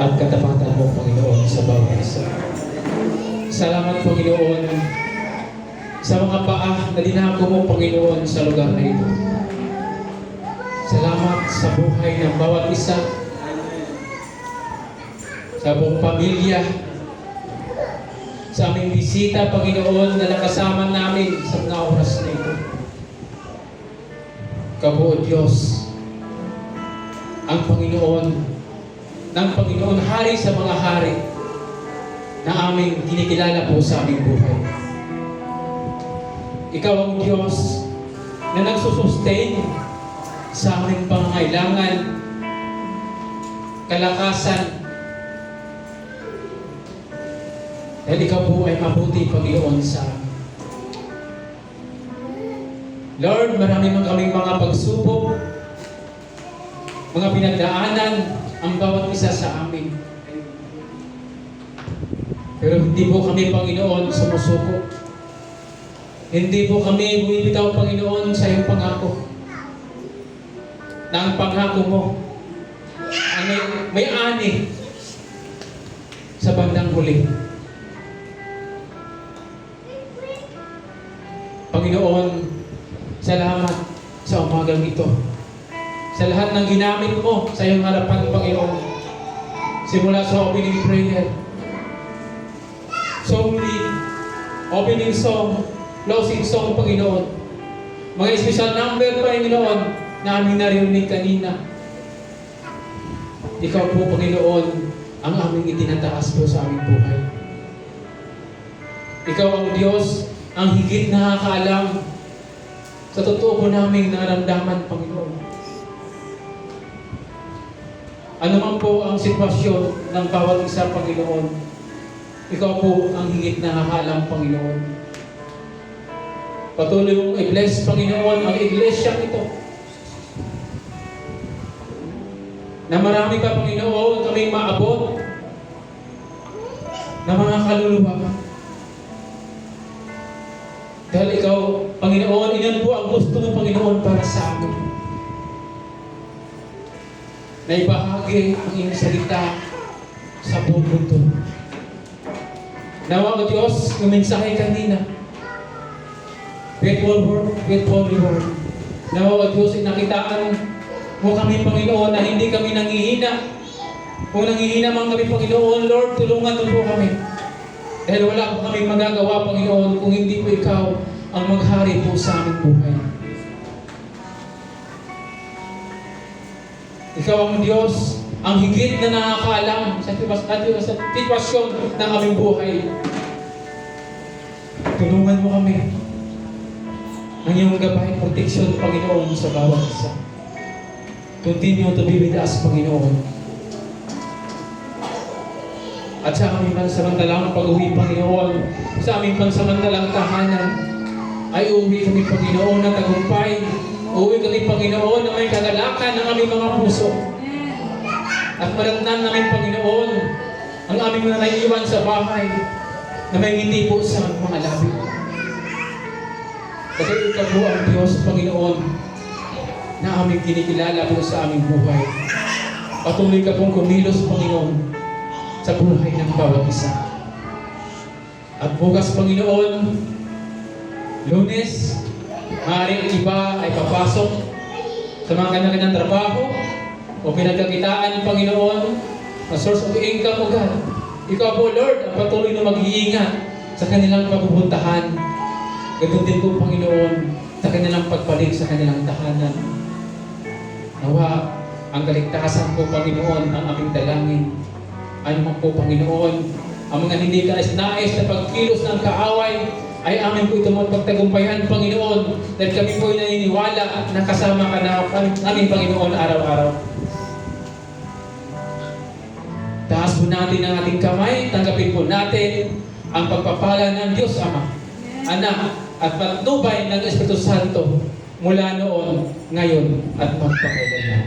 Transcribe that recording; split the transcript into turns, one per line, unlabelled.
at katapatan mo, Panginoon, sa bawat isa. Salamat, Panginoon, sa mga paa na dinako mo, Panginoon, sa lugar na ito. Salamat sa buhay ng bawat isa, sa buong pamilya, sa aming bisita, Panginoon, na nakasama namin sa mga oras na ito. Kabuo Diyos, ang Panginoon, ng Panginoon, hari sa mga hari, na aming kinikilala po sa aming buhay. Ikaw ang Diyos na nagsusustain sa aming pangangailangan, kalakasan, dahil ikaw po ay mabuti, Panginoon, sa amin. Lord, marami man kaming mga pagsubok, mga pinagdaanan ang bawat isa sa amin. Pero hindi po kami, Panginoon, sumusuko. Hindi po kami bumibitaw, Panginoon, sa iyong pangako. Na ang pangako mo ay may ani sa bandang huli. Panginoon, salamat sa umagang ito. Sa lahat ng ginamit mo sa iyong harapan, Panginoon. Simula sa opening prayer, song lead, opening song, closing song, Panginoon. Mga special number, Panginoon, na aming narinig kanina. Ikaw po, Panginoon, ang aming itinataas po sa aming buhay. Ikaw ang Diyos, ang higit nakakaalam sa totoo po naming naramdaman, Panginoon. Ano man po ang sitwasyon ng bawat isa, Panginoon, ikaw po ang higit nakakaalam, Panginoon. Patuloy mong i-bless, Panginoon, ang iglesyang ito. Na marami pa, Panginoon, kaming maabot na mga kaluluwa. Dahil ikaw, Panginoon, iyan po ang gusto mo, Panginoon, para sa amin. Na ibahagi ang iyong salita sa buong mundo. Nawa ko, Diyos, yung mensahe kanina. Faithful word, faithful reward. Nawa ko, Diyos, inakitaan mo kami, Panginoon, na hindi kami nangihina. Kung nangihina man kami, Panginoon, Lord, tulungan mo po kami. Dahil wala po kami magagawa, Panginoon, kung hindi po ikaw ang maghari po sa aming buhay. Ikaw ang Diyos, ang higit na nakakaalam sa sitwasyon ng aming buhay. Tulungan mo kami ng iyong gabay, protection, Panginoon, sa bawat isa. Continue to be with us, Panginoon. At sa aming pansamantalang pag-uwi, Panginoon, sa aming pansamantalang tahanan, ay uwi kami, Panginoon, ng tagumpay. Uwi kami, Panginoon, na may kagalakan ng aming mga puso. At maratnan namin, Panginoon, ang aming mga naiiwan sa bahay na may ngiti po sa mga labi. Kasi ikaw po ang Diyos, Panginoon, na aming kinikilala po sa aming buhay. Patuloy ka pong kumilos, Panginoon, sa buhay ng bawat isa. At bukas, Panginoon, Lunes, maaaring iba ay papasok sa mga kanya-kanyang trabaho o pinagkakitaan, Panginoon, na source of income o God. Ikaw po, Lord, ang patuloy na mag-iingat sa kanilang papupuntahan. Ganoon din po, Panginoon, sa kanilang pagpalig sa kanilang tahanan. Nawa, ang kaligtasan po, Panginoon, ang aming dalangin. Ano man po, Panginoon, ang mga hindi nais na pagkilos ng kaaway ay amin po ito magpagtagumpayan, Panginoon, dahil kami po ay naniniwala at nakasama ka na aming Panginoon araw-araw. Taas po natin ang ating kamay, tanggapin po natin ang pagpapala ng Diyos Ama, Anak, at patnubay ng Espiritu Santo mula noon, ngayon, at magpakailanman.